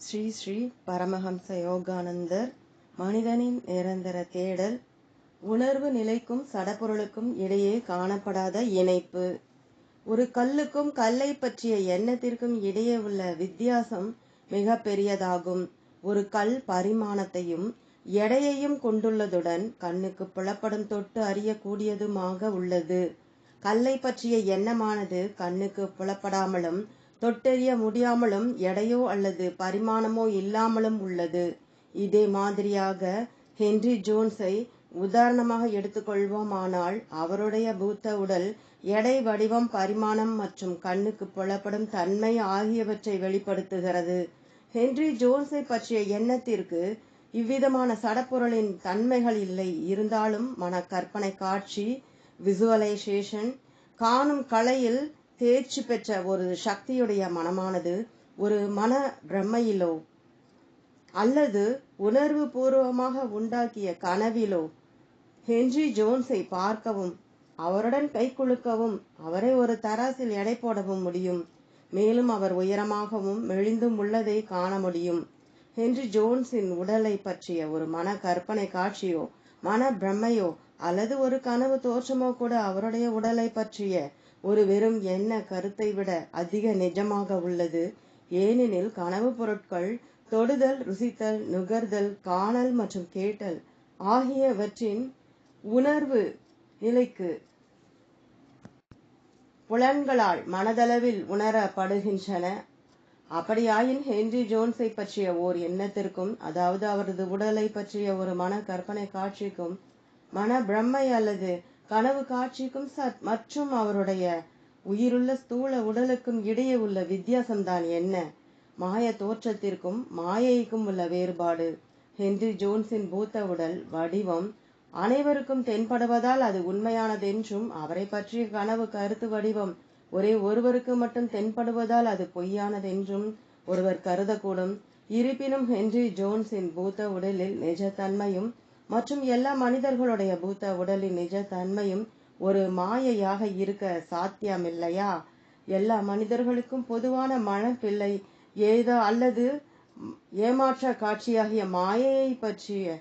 ஸ்ரீ ஸ்ரீ பரமஹம்ச யோகானந்தர் மனிதனின் நிரந்தர தேடல் உணர்வு நிலைக்கும் சடப்பொருளுக்கும் இடையே காணப்படாத இணைப்பு. ஒரு கல்லுக்கும் கல்லை பற்றிய எண்ணத்திற்கும் இடையே உள்ள வித்தியாசம் மிக பெரியதாகும். ஒரு கல் பரிமாணத்தையும் எடையையும் கொண்டுள்ளதுடன் கண்ணுக்கு புலப்படும் தொட்டு அறியக்கூடியதுமாக உள்ளது. கல்லை பற்றிய எண்ணமானது கண்ணுக்கு புலப்படாமலும் தொட்டெறிய முடியாமலும் எடையோ அல்லது பரிமாணமோ இல்லாமலும் உள்ளது. இதே மாதிரியாக ஹென்றி ஜோன்ஸை உதாரணமாக எடுத்துக்கொள்வோமானால் அவருடைய பூத்த உடல் எடை, வடிவம், பரிமாணம் மற்றும் கண்ணுக்கு புலப்படும் தன்மை ஆகியவற்றை வெளிப்படுத்துகிறது. ஹென்றி ஜோன்ஸை பற்றிய எண்ணத்திற்கு இவ்விதமான சடப்பொருளின் தன்மைகள் இல்லை. இருந்தாலும் மன கற்பனை காட்சி விசுவலைசேஷன் காணும் கலையில் தேர்ச்சி பெற்ற ஒரு சக்தியுடைய மனமானது ஒரு மன பிரம்மையிலோ அல்லது உணர்வு பூர்வமாக உண்டாக்கிய கனவிலோ ஹென்றி ஜோன்ஸை பார்க்கவும் அவருடன் கை குலுக்கவும் அவரை ஒரு தராசில் எடை போடவும் முடியும். மேலும் அவர் உயரமாகவும் மெலிந்தும் உள்ளதை காண முடியும். ஹென்றி ஜோன்ஸின் உடலை பற்றிய ஒரு மன கற்பனை காட்சியோ மன பிரம்மையோ அல்லது ஒரு கனவு தோற்றமோ கூட அவருடைய உடலை பற்றிய ஒரு வெறும் எண்ண கருத்தை விட அதிக நிஜமாக உள்ளது. ஏனெனில் கனவு பொருட்கள் தொடுதல், ருசித்தல், நுகர்தல், காணல் மற்றும் கேட்டல் ஆகியவற்றின் உணர்வு நிலைக்கு புலன்களால் மனதளவில் உணரப்படுகின்றன. அப்படியாயின் ஹென்றி ஜோன்ஸை பற்றிய ஓர் எண்ணத்திற்கும், அதாவது அவரது உடலை பற்றிய ஒரு மன கற்பனை காட்சிக்கும், மன பிரம்மை அல்லது கனவு காட்சிக்கும் மற்றும் அவருடைய உயிருள்ள ஸ்தூல உடலுக்கும் இடையே உள்ள வித்தியாசம்தான் என்ன? மாய தோற்றத்திற்கும் மாயைக்கும் உள்ள வேறுபாடு. ஹென்றி ஜோன்ஸின் பூத்த உடல் வடிவம் அனைவருக்கும் தென்படுவதால் அது உண்மையானதென்றும், அவரை பற்றிய கனவு கருத்து வடிவம் ஒரே ஒருவருக்கு மட்டும் தென்படுவதால் அது பொய்யானதென்றும் ஒருவர் கருதக்கூடும். இருப்பினும் ஹென்றி ஜோன்ஸின் பூத்த உடலில் நிஜத்தன்மையும் மற்றும் எல்லா மனிதர்களுடைய பூத்த உடலின் நிஜத்தன்மையும் ஒரு மாயையாக இருக்க சாத்தியமில்லையா? எல்லா மனிதர்களுக்கும் பொதுவான மனப்பிள்ளை ஏதோ அல்லது ஏமாற்ற காட்சியாகிய மாயையை பற்றிய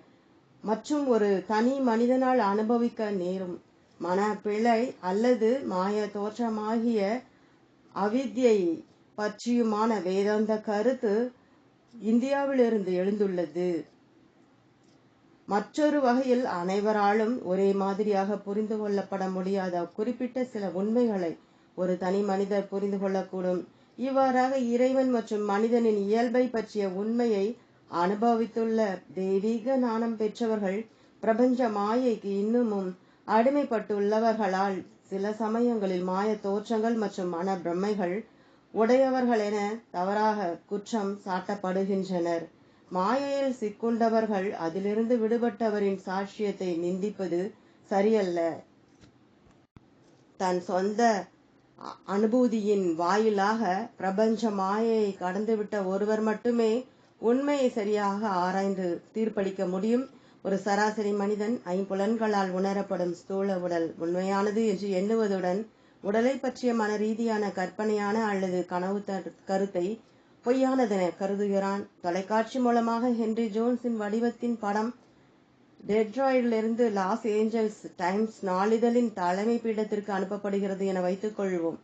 மற்றும் ஒரு தனி மனிதனால் அனுபவிக்க நேரும் மனப்பிழை அல்லது மாய தோற்றமாகிய அவித்யை பற்றியுமான வேதாந்த கருத்து இந்தியாவிலிருந்து எழுந்துள்ளது. மற்றொரு வகையில் அனைவராலும் ஒரே மாதிரியாக புரிந்து கொள்ளப்பட முடியாத குறிப்பிட்ட சில உண்மைகளை ஒரு தனி மனிதர் புரிந்து கொள்ளக்கூடும். இவ்வாறாக இறைவன் மற்றும் மனிதனின் இயல்பை பற்றிய உண்மையை அனுபவித்துள்ள தெய்வீக ஞானம் பெற்றவர்கள் பிரபஞ்ச மாயைக்கு இன்னமும் அடிமைப்பட்டுள்ளவர்களால் சில சமயங்களில் மாய தோற்றங்கள் மற்றும் மன பிரம்மைகள் உடையவர்கள் என தவறாக குற்றம் சாட்டப்படுகின்றனர். மாயையில் சிக்குண்டவர்கள் அதிலிருந்து விடுபட்டவரின் சாட்சியத்தை நிந்திப்பது சரியல்ல. தன் சொந்த அனுபூதியின் வாயிலாக பிரபஞ்ச மாயையை கடந்துவிட்ட ஒருவர் மட்டுமே உண்மையை சரியாக ஆராய்ந்து தீர்ப்பளிக்க முடியும். ஒரு சராசரி மனிதன் ஐம்புலன்களால் உணரப்படும் ஸ்தூல உடல் உண்மையானது என்று எண்ணுவதுடன் உடலை பற்றிய மன ரீதியான கற்பனையான அல்லது கனவு கருத்தை பொய்யானதென கருதுகிறான். தொலைக்காட்சி மூலமாக ஹென்றி ஜோன்ஸின் வடிவத்தின் படம் டெட்ராய்டிலிருந்து லாஸ் ஏஞ்சல்ஸ் டைம்ஸ் நாளிதழின் தலைமை பீடத்திற்கு அனுப்பப்படுகிறது என வைத்துக் கொள்வோம்.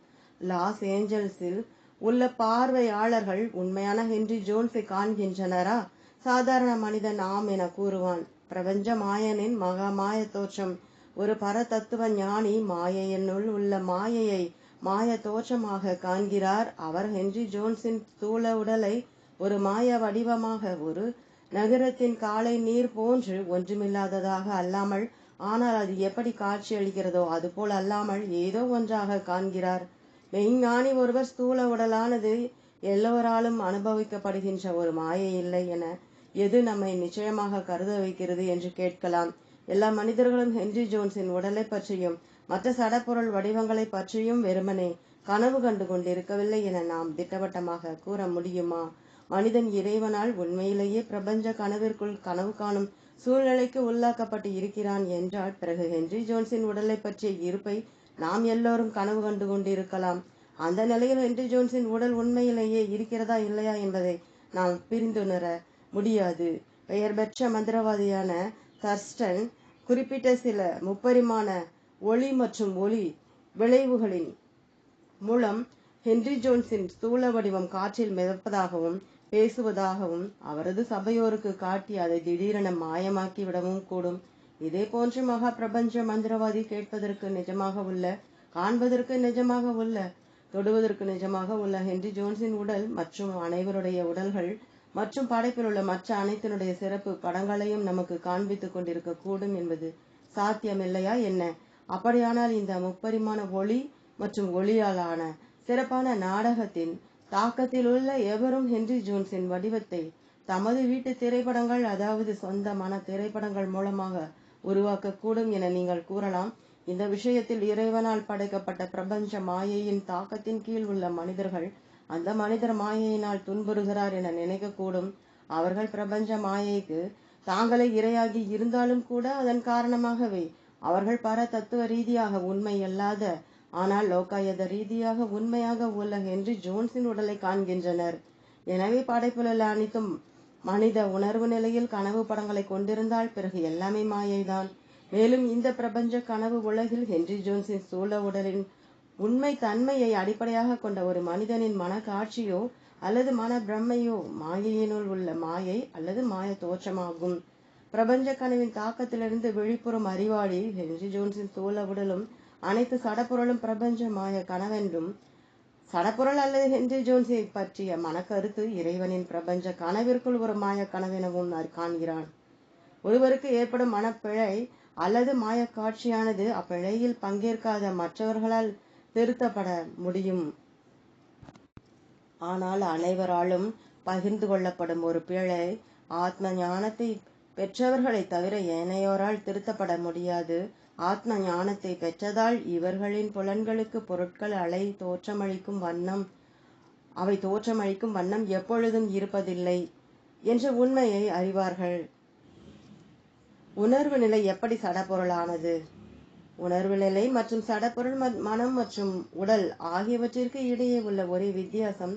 லாஸ் ஏஞ்சல்ஸில் உள்ள பார்வையாளர்கள் உண்மையான ஹென்றி ஜோன்ஸை காண்கின்றனரா? சாதாரண மனிதன் ஆம் என கூறுவான். பிரபஞ்ச மாயனின் மகா மாய தோற்றம். ஒரு பரதத்துவ ஞானி மாயையினுள் உள்ள மாயையை மாய தோற்றமாக காண்கிறார். அவர் ஹென்றி ஜோன்ஸின் ஸ்தூல உடலை ஒரு மாய வடிவமாக, ஒரு நகரத்தின் காலை நீர் போன்று ஒன்றுமில்லாததாக அல்லாமல், ஆனால் அது எப்படி காட்சியளிக்கிறதோ அதுபோல் அல்லாமல் ஏதோ ஒன்றாக காண்கிறார். மெய்ஞானி ஒருவர் ஸ்தூல உடலானது எல்லோராலும் அனுபவிக்கப்படுகின்ற ஒரு மாயை இல்லை என எது நம்மை நிச்சயமாக கருத வைக்கிறது என்று கேட்கலாம். எல்லா மனிதர்களும் ஹென்றி ஜோன்ஸின் உடலை பற்றியும் மற்ற சடப்பொருள் வடிவங்களை பற்றியும் வெறுமனே கனவு கண்டு கொண்டிருக்கவில்லை என நாம் திட்டவட்டமாக கூற முடியுமா? மனிதன் இறைவனால் உண்மையிலேயே பிரபஞ்ச கனவிற்குள் கனவு காணும் சூழ்நிலைக்கு உள்ளாக்கப்பட்டு இருக்கிறான் என்றால் பிறகு ஹென்றி ஜோன்ஸின் உடலை பற்றிய இருப்பை நாம் எல்லோரும் கனவு கண்டு கொண்டிருக்கலாம். அந்த நிலையில் ஹென்றி ஜோன்ஸின் உடல் உண்மையிலேயே இருக்கிறதா இல்லையா என்பதை நாம் பிரிந்துணர முடியாது. பெயர் பெற்ற மந்திரவாதியான தர்ஸ்டன் குறிப்பிட்ட சில முப்பரிமாண ஒளி மற்றும் ஒளி விளைவுகளின் மூலம் ஹென்றி ஜோன்ஸின் ஸ்தூல வடிவம் காற்றில் மிதப்பதாகவும் பேசுவதாகவும் அவரது சபையோருக்கு காட்டி அதை திடீரென மாயமாக்கி விடவும் கூடும். இதே போன்று மகா பிரபஞ்ச மந்திரவாதி கேட்பதற்கு நிஜமாக உள்ள, காண்பதற்கு நிஜமாக உள்ள, தொடுவதற்கு நிஜமாக உள்ள ஹென்றி ஜோன்ஸின் உடல் மற்றும் அனைவருடைய உடல்கள் மற்றும் படைப்பில் உள்ள மற்ற அனைத்தினுடைய சிறப்பு படங்களையும் நமக்கு காண்பித்துக் கொண்டிருக்க கூடும் என்பது சாத்தியமில்லையா என்ன? அப்படியானால் இந்த முப்பரிமாண ஒளி மற்றும் ஒளியாலான சிறப்பான நாடகத்தின் தாக்கத்தில் உள்ள எவரும் ஹென்றி ஜோன்ஸின் வடிவத்தை தமது வீட்டு திரைப்படங்கள், அதாவது சொந்தமான திரைப்படங்கள் மூலமாக உருவாக்கக்கூடும் என நீங்கள் கூறலாம். இந்த விஷயத்தில் இறைவனால் படைக்கப்பட்ட பிரபஞ்ச மாயையின் தாக்கத்தின் கீழ் உள்ள மனிதர்கள் அந்த மனிதர் மாயையினால் துன்புறுகிறார் என நினைக்கக்கூடும். அவர்கள் பிரபஞ்ச மாயைக்கு தாங்களே இரையாகி இருந்தாலும் கூட அதன் காரணமாகவே அவர்கள் பர தத்துவ ரீதியாக உண்மை அல்லாத, ஆனால் லோகாயத ரீதியாக உண்மையாக உள்ள ஹென்றி ஜோன்ஸின் உடலை காண்கின்றனர். எனவே படைப்புள்ள அனைத்தும் மனித உணர்வு நிலையில் கனவு படங்களை கொண்டிருந்தால் பிறகு எல்லாமே மாயைதான். மேலும் இந்த பிரபஞ்ச கனவு உலகில் ஹென்றி ஜோன்ஸின் ஸ்தூல உடலின் உண்மை தன்மையை அடிப்படையாக கொண்ட ஒரு மனிதனின் மன காட்சியோ அல்லது மன பிரம்மையோ மாயையினுள் உள்ள மாயை அல்லது மாய தோற்றமாகும். பிரபஞ்ச கனவின் தாக்கத்திலிருந்து விழிப்புறும் அறிவாளி ஹென்றி ஜோன்ஸின் ஸ்தூல உடலும் அனைத்து சடப்பொருளும் பிரபஞ்ச மாய கனவென்றும், சடப்பொருள் அல்லது ஹென்றி ஜோன்ஸை பற்றிய மனக்கருத்து இறைவனின் பிரபஞ்ச கனவிற்குள் ஒரு மாய கனவெனவும் காண்கிறான். ஒருவருக்கு ஏற்படும் மனப்பிழை அல்லது மாய காட்சியானது அப்பிழையில் பங்கேற்காத மற்றவர்களால் திருத்தப்பட முடியும். ஆனால் அனைவராலும் பகிர்ந்து கொள்ளப்படும் ஒரு பிழை ஆத்ம ஞானத்தை பெற்றவர்களை தவிர ஏனையோரால் திருத்தப்பட முடியாது. ஆத்ம ஞானத்தை பெற்றதால் இவர்களின் புலன்களுக்கு பொருட்கள் அவை தோற்றமளிக்கும் வண்ணம் எப்பொழுதும் இருப்பதில்லை என்ற உண்மையை அறிவார்கள். உணர்வு நிலை எப்படி சடப்பொருளானது? உணர்வு நிலை மற்றும் சடப்பொருள் மனம் மற்றும் உடல் ஆகியவற்றிற்கு இடையே உள்ள ஒரே வித்தியாசம்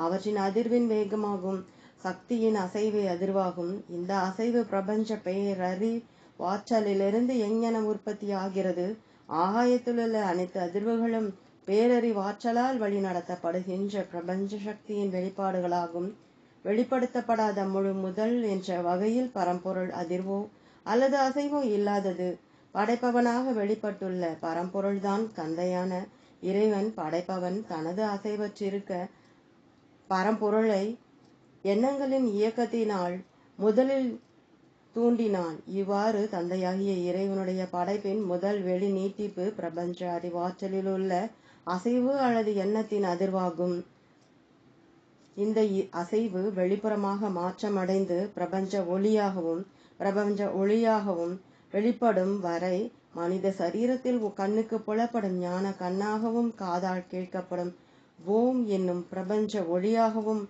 அவற்றின் அதிர்வின் வேகமாகும். சக்தியின் அசைவே அதிர்வாகும். இந்த அசைவு பிரபஞ்ச பேரறிவாற்றலிலிருந்து எங்ஙனம் உற்பத்தி ஆகிறது. ஆகாயத்திலுள்ள அனைத்து அதிர்வுகளும் பேரறிவாற்றலால் வழி நடத்தப்படுகின்ற பிரபஞ்ச சக்தியின் வெளிப்பாடுகளாகும். வெளிப்படுத்தப்படாத முழு முதல் என்ற வகையில் பரம்பொருள் அதிர்வோ அல்லது அசைவோ இல்லாதது. படைப்பவனாக வெளிப்பட்டுள்ள பரம்பொருள்தான் தந்தையான இறைவன். படைப்பவன் தனது அசைவற்றிருக்க பரம்பொருளை எண்ணங்களின் இயக்கத்தினால் முதலில் தூண்டினான். இவ்வாறு தந்தையாகிய இறைவனுடைய படைப்பின் முதல் வெளி நீட்டிப்பு பிரபஞ்ச அறிவாற்றலில் உள்ள அசைவு அல்லது எண்ணத்தின் அதிர்வாகும். இந்த அசைவு வெளிப்புறமாக மாற்றமடைந்து பிரபஞ்ச ஒளியாகவும் வெளிப்படும் வரை மனித சரீரத்தில் கண்ணுக்கு புலப்படும் ஞான கண்ணாகவும் காதால் கேட்கப்படும் ஓம் என்னும் பிரபஞ்ச ஒளியாகவும்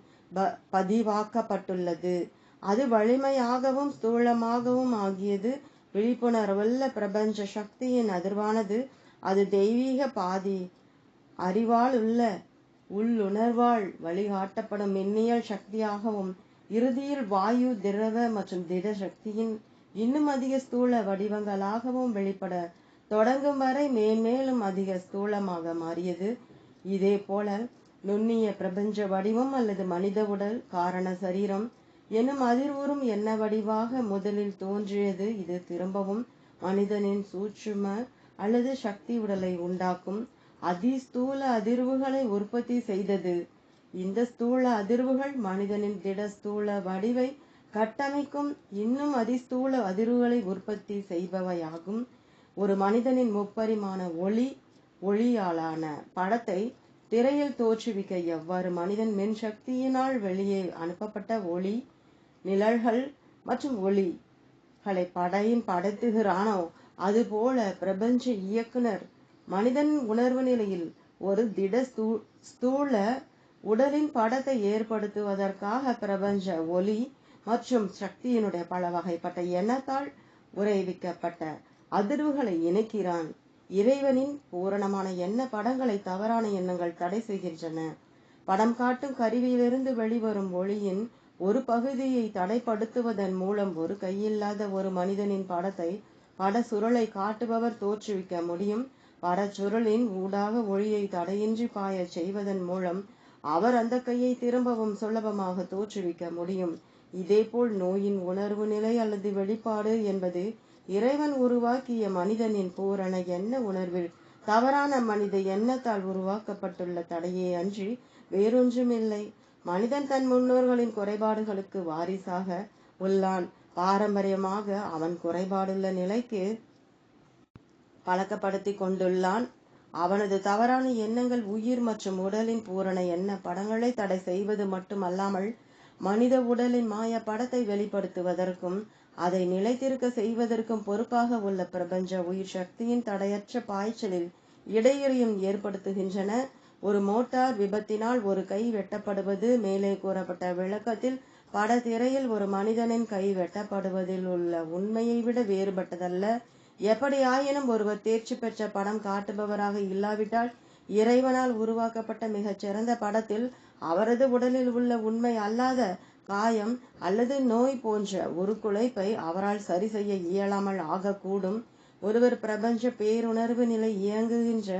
பதிவாக்கப்பட்டுள்ளது. அது வலிமையாகவும் ஸ்தூலமாகவும் ஆகியது. விழிப்புணர்வுள்ள பிரபஞ்ச சக்தியின் அதிர்வானது அது தெய்வீக பாதி அறிவால் உள்ள உள்ளுணர்வால் வழிகாட்டப்படும் மின்னியல் சக்தியாகவும் இறுதியில் வாயு, திரவ மற்றும் திட சக்தியின் இன்னும் அதிக ஸ்தூல வடிவங்களாகவும் வெளிப்பட தொடங்கும் வரை மேன்மேலும் அதிக ஸ்தூலமாக மாறியது. இதே போல நுண்ணிய பிரபஞ்ச வடிவம் அல்லது மனித உடல் காரண சரீரம் என்னும் அதிர்வுறும் எண்ண வடிவாக முதலில் தோன்றியது. இது திரும்பவும் மனிதனின் சூட்சும அல்லது சக்தி உடலை உண்டாக்கும் அதிஸ்தூல அதிர்வுகளை உற்பத்தி செய்தது. இந்த ஸ்தூல அதிர்வுகள் மனிதனின் திட ஸ்தூல வடிவை கட்டமைக்கும் இன்னும் அதிஸ்தூல அதிர்வுகளை உற்பத்தி செய்பவையாகும். ஒரு மனிதனின் முப்பரிமாண ஒளியாலான படத்தை திரையில் தோற்றுவிக்க எவ்வாறு மனிதன் மின் சக்தியினால் வெளியே அனுப்பப்பட்ட ஒளி நிழல்கள் மற்றும் ஒளிகளை படைத்துகிறானோ அதுபோல பிரபஞ்ச இயக்குனர் மனிதன் உணர்வு நிலையில் ஒரு திட ஸ்தூல உடலின் படத்தை ஏற்படுத்துவதற்காக பிரபஞ்ச ஒளி மற்றும் சக்தியினுடைய பல வகைப்பட்ட எண்ணத்தால் உறைவிக்கப்பட்ட அதிர்வுகளை இணைக்கிறான். இறைவனின் பூரணமான எண்ண படங்களை தவறான எண்ணங்கள் தடை செய்கின்றன. படம் காட்டும் கருவியிலிருந்து வெளிவரும் ஒளியின் ஒரு பகுதியை தடைப்படுத்துவதன் மூலம் ஒரு கையில்லாத ஒரு மனிதனின் பட சுருளை காட்டுபவர் தோற்றுவிக்க முடியும். படச்சுருளின் ஊடாக ஒளியை தடையின்றி பாயச் செய்வதன் மூலம் அவர் அந்த கையை திரும்பவும் சுலபமாக தோற்றுவிக்க முடியும். இதேபோல் நோயின் உணர்வு நிலை அல்லது வெளிப்பாடு என்பது இறைவன் உருவாக்கிய மனிதனின் பூரண எண்ண உணர்வில் தவறான மனித எண்ணத்தால் உருவாக்கப்பட்டுள்ள தடையே அன்றி வேறொன்றுமில்லை. மனிதன் தன் முன்னோர்களின் குறைபாடுகளுக்கு வாரிசாக உள்ளான். பாரம்பரியமாக அவன் குறைபாடுள்ள நிலைக்கு பழக்கப்படுத்தி கொண்டுள்ளான். அவனது தவறான எண்ணங்கள் உயிர் மற்றும் உடலின் பூரண எண்ண படங்களை தடை செய்வது மட்டுமல்லாமல் மனித உடலின் மாய படத்தை வெளிப்படுத்துவதற்கும் அதை நிலைத்திருக்க செய்வதற்கும் பொறுப்பாக உள்ள பிரபஞ்ச உயிர் சக்தியின் தடையற்ற பாய்ச்சலில் இடையூறையும் ஏற்படுத்துகின்றன. ஒரு மோட்டார் விபத்தினால் ஒரு கை வெட்டப்படுவது மேலே கூறப்பட்ட விளக்கத்தில் படத்திரையில் ஒரு மனிதனின் கை வெட்டப்படுவதில் உள்ள உண்மையை விட வேறுபட்டதல்ல. எப்படி ஆயினும் ஒருவர் தேர்ச்சி பெற்ற படம் காட்டுபவராக இல்லாவிட்டால் இறைவனால் உருவாக்கப்பட்ட மிகச் சிறந்த படத்தில் அவரது உடலில் உள்ள உண்மை அல்லாத காயம் அல்லது நோய் போன்ற ஒரு குலைப்பை அவரால் சரி செய்ய இயலாமல் ஆகக்கூடும். ஒருவர் பிரபஞ்ச பேருணர்வு நிலை இயங்குகின்ற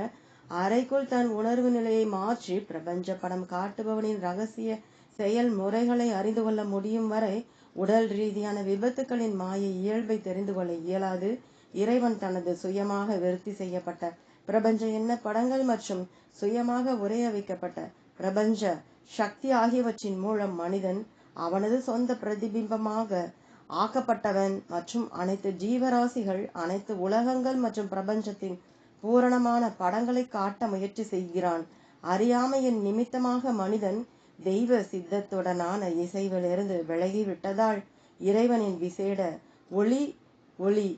அறைக்குள் தன் உணர்வு நிலையை மாற்றி பிரபஞ்ச படம் காட்டுபவனின் ரகசிய செயல்முறைகளை அறிந்து கொள்ள முடியும் வரை உடல் ரீதியான விபத்துக்களின் மாய இயல்பை தெரிந்து கொள்ள இயலாது. இறைவன் தனது சுயமாக விருத்தி செய்யப்பட்ட பிரபஞ்ச எண்ண படங்கள் மற்றும் சுயமாக உரைய வைக்கப்பட்ட பிரபஞ்ச சக்தி ஆகியவற்றின் மூலம் மனிதன் அவனது சொந்த பிரதிபிம்பமாக ஆக்கப்பட்டவன் மற்றும் அனைத்து ஜீவராசிகள் அனைத்து உலகங்கள் மற்றும் பிரபஞ்சத்தின் பூரணமான படங்களை காட்ட முயற்சி செய்கிறான். அறியாமையின் நிமித்தமாக மனிதன் தெய்வ சித்தத்துடனான இசைவிலிருந்து விலகிவிட்டதால் இறைவனின் விசேட ஒளி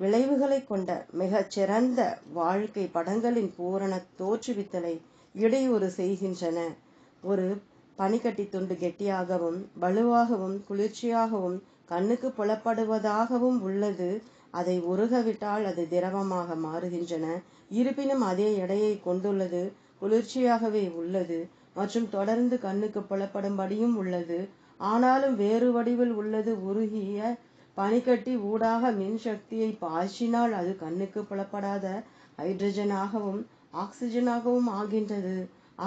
விளைவுகளை கொண்ட மிகச் சிறந்த வாழ்க்கை படங்களின் பூரண தோற்றுவித்தலை இடையூறு செய்கின்றன. ஒரு பனிக்கட்டி துண்டு கெட்டியாகவும் வலுவாகவும் குளிர்ச்சியாகவும் கண்ணுக்கு புலப்படுவதாகவும் உள்ளது. அதை உருகவிட்டால் அது திரவமாக மாறுகின்றன. இருப்பினும் அதே எடையை கொண்டுள்ளது, குளிர்ச்சியாகவே உள்ளது மற்றும் தொடர்ந்து கண்ணுக்கு புலப்படும்படியும் உள்ளது. ஆனாலும் வேறு வடிவில் உள்ளது. உருகிய பனிக்கட்டி ஊடாக மின் சக்தியை பாய்ச்சினால் அது கண்ணுக்கு புலப்படாத ஹைட்ரஜனாகவும் ஆக்சிஜனாகவும் ஆகின்றது.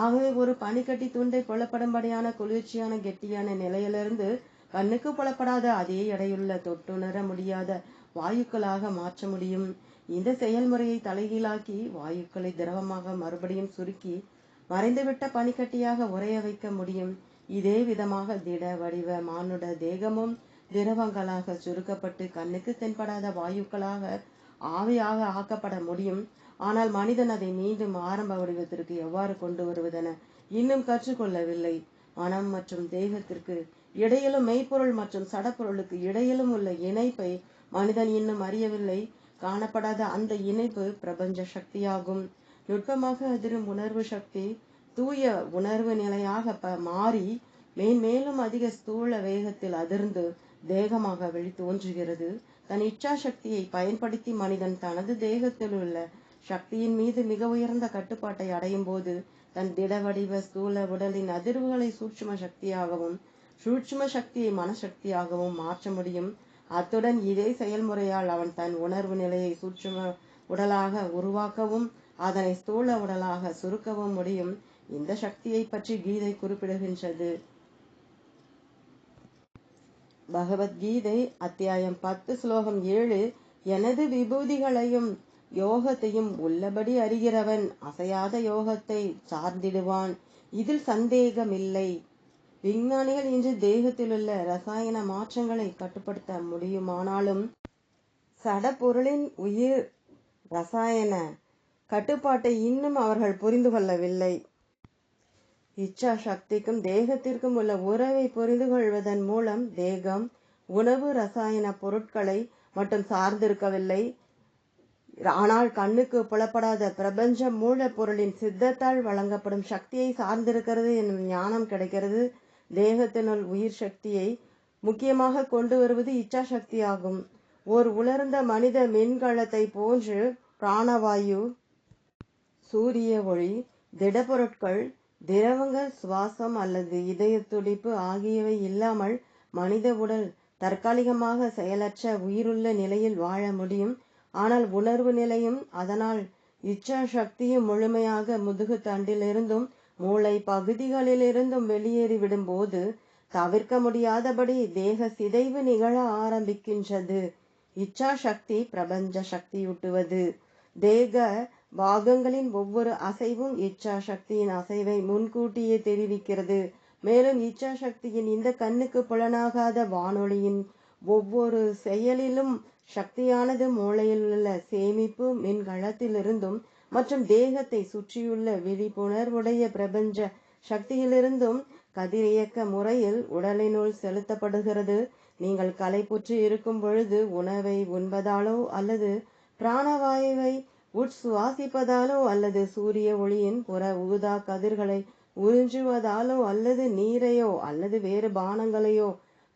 ஆகவே ஒரு பனிக்கட்டி துண்டை புலப்படும்படியான குளிர்ச்சியான கெட்டியான நிலையிலிருந்து கண்ணுக்கு புலப்படாத அதே எடையுள்ள தொட்டுணர முடியாத வாயுக்களாக மாற்ற முடியும். இந்த செயல்முறையை தலைகீழாக்கி வாயுக்களை திரவமாக மறுபடியும் சுருக்கி மறைந்துவிட்ட பனிக்கட்டியாக உறைய வைக்க முடியும். இதே விதமாக திட வடிவ மானுட தேகமும் திரவங்களாக சுருக்கப்பட்டு கண்ணுக்கு தென்படாத வாயுக்களாக ஆவியாக ஆக்கப்பட முடியும். ஆனால் மனிதன் அதை மீண்டும் ஆரம்ப வடிவத்திற்கு எவ்வாறு கொண்டு வருவதென இன்னும் கற்றுக்கொள்ளவில்லை. மனம் மற்றும் தேகத்திற்கு இடையிலும் மெய்ப்பொருள் மற்றும் சடப்பொருளுக்கு இடையிலும் உள்ள இணைப்பை மனிதன் இன்னும் அறியவில்லை. காணப்படாத அந்த இணைப்பு பிரபஞ்ச சக்தியாகும். நுட்பமாக அதிரும் உணர்வு சக்தி தூய உணர்வு நிலையாக மாறி மேன்மேலும் அதிக ஸ்தூல வேகத்தில் அதிர்ந்து தேகமாக வெளித்தோன்றுகிறது. தன் இச்சா சக்தியை பயன்படுத்தி மனிதன் தனது தேகத்தில் உள்ள சக்தியின் மீது மிக உயர்ந்த கட்டுப்பாட்டை அடையும் போது தன் திட வடிவ ஸ்தூல உடலின் அதிர்வுகளை சூட்சும சக்தியாகவும் சூட்சும சக்தியை மனசக்தியாகவும் மாற்ற முடியும். அத்துடன் இதே செயல்முறையால் அவன் தன் உணர்வு நிலையை சூட்சும உடலாக உருவாக்கவும் அதனை ஸ்தூல உடலாக சுருக்கவும் முடியும். இந்த சக்தியை பற்றி கீதை குறிப்பிடுகின்றது. பகவத்கீதை அத்தியாயம் 10 ஸ்லோகம் 7. எனது விபூதிகளையும் யோகத்தையும் உள்ளபடி அறிகிறவன் அசையாத யோகத்தை சார்ந்திடுவான், இதில் சந்தேகமில்லை. விஞ்ஞானிகள் இன்று தேகத்திலுள்ள ரசாயன மாற்றங்களை கட்டுப்படுத்த முடியுமானாலும் சடப்பொருளின் உயிர் ரசாயன கட்டுப்பாட்டை இன்னும் அவர்கள் புரிந்து கொள்ளவில்லை. இச்சா சக்திக்கும் தேகத்திற்கும் உள்ள உறவை புரிந்து கொள்வதன் மூலம் தேகம் உணவு ரசாயன பொருட்களை மட்டும் சார்ந்திருக்கவில்லை, ஆனால் கண்ணுக்கு புலப்படாத பிரபஞ்ச மூல பொருளின் சித்தத்தால் வழங்கப்படும் சக்தியை சார்ந்திருக்கிறது என்னும் ஞானம் கிடைக்கிறது. தேகத்தினுள் உயிர் சக்தியை முக்கியமாக கொண்டு வருவது இச்சா சக்தியாகும். ஓர் உலர்ந்த மனித மின்கலத்தை போன்று பிராணவாயு, சூரிய ஒளி, திடப்பொருட்கள் திரவங்கள், சுவாசம் அல்லது இதய துடிப்பு ஆகியவை இல்லாமல் மனித உடல் தற்காலிகமாக செயலற்ற உயிருள்ள நிலையில் வாழ முடியும். ஆனால் உணர்வு நிலையும் அதனால் இச்சா சக்தியும் முழுமையாக முதுகு தண்டிலிருந்தும் மூளை பகுதிகளிலிருந்தும் வெளியேறிவிடும் போது தவிர்க்க முடியாதபடி தேக சிதைவு நிகழ ஆரம்பிக்கின்றது. இச்சா சக்தி பிரபஞ்ச சக்தியூட்டுவது. தேக பாகங்களின் ஒவ்வொரு அசைவும் இச்சா சக்தியின் அசைவை முன்கூட்டியே தெரிவிக்கிறது. மேலும் இச்சா சக்தியின் இந்த கண்ணுக்கு புலனாகாத வானொலியின் ஒவ்வொரு செயலிலும் சக்தியானது மூளையில் உள்ள சேமிப்பு மின்கலத்திலிருந்தும் மற்றும் தேகத்தை சுற்றியுள்ள விழிப்புணர்வுடைய பிரபஞ்ச சக்தியிலிருந்தும் கதிரியக்க முறையில் உடலினுள் செலுத்தப்படுகிறது. நீங்கள் களைப்புற்று இருக்கும் பொழுது உணவை உண்பதாலோ அல்லது பிராணவாயுவை உட்சுவாசிப்பதாலோ அல்லது சூரிய ஒளியின் புற ஊதா கதிர்களை உறிஞ்சுவதாலோ அல்லது நீரையோ அல்லது வேறு பானங்களையோ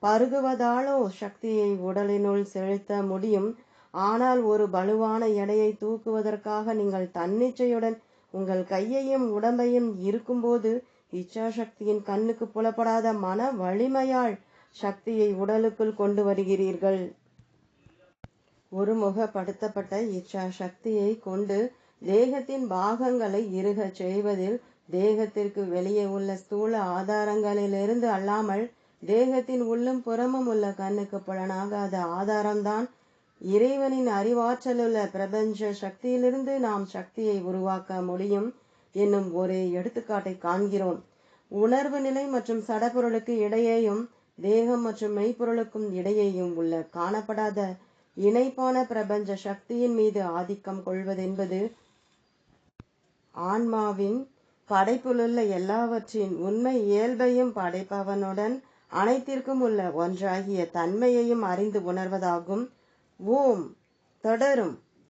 பருகுவதாலோ சக்தியை உடலினுள் செலுத்த முடியும். ஆனால் ஒரு பலுவான எடையை தூக்குவதற்காக நீங்கள் தன்னிச்சையுடன் உங்கள் கையையும் உடம்பையும் இருக்கும்போது இச்சா சக்தியின் கண்ணுக்கு புலப்படாத மன வலிமையால் சக்தியை உடலுக்குள் கொண்டு வருகிறீர்கள். ஒருமுகப்படுத்தப்பட்ட இச்சா சக்தியை கொண்டு தேகத்தின் பாகங்களை இறுகச் செய்வதில் தேகத்திற்கு வெளியே உள்ள ஸ்தூல ஆதாரங்களிலிருந்து அல்லாமல் தேகத்தின் உள்ளும் புறமும் உள்ள கண்ணுக்கு புலனாகாத ஆதாரம்தான் இறைவனின் அறிவாற்றலுள்ள பிரபஞ்ச சக்தியிலிருந்து நாம் சக்தியை உருவாக்க முடியும் என்னும் ஒரே எடுத்துக்காட்டை காண்கிறோம். உணர்வு நிலை மற்றும் சடப்பொருளுக்கு இடையேயும் தேகம் மற்றும் மெய்ப்பொருளுக்கும் இடையேயும் உள்ள காணப்படாத இணைப்பான பிரபஞ்ச சக்தியின் மீது ஆதிக்கம் கொள்வதென்பது ஆன்மாவின் படைப்பிலுள்ள எல்லாவற்றின் உண்மை இயல்பையும் படைப்பவனுடன் அனைத்திற்கும் உள்ள ஒன்றாகிய தன்மையையும் அறிந்து உணர்வதாகும். ஓம் தொடரும்.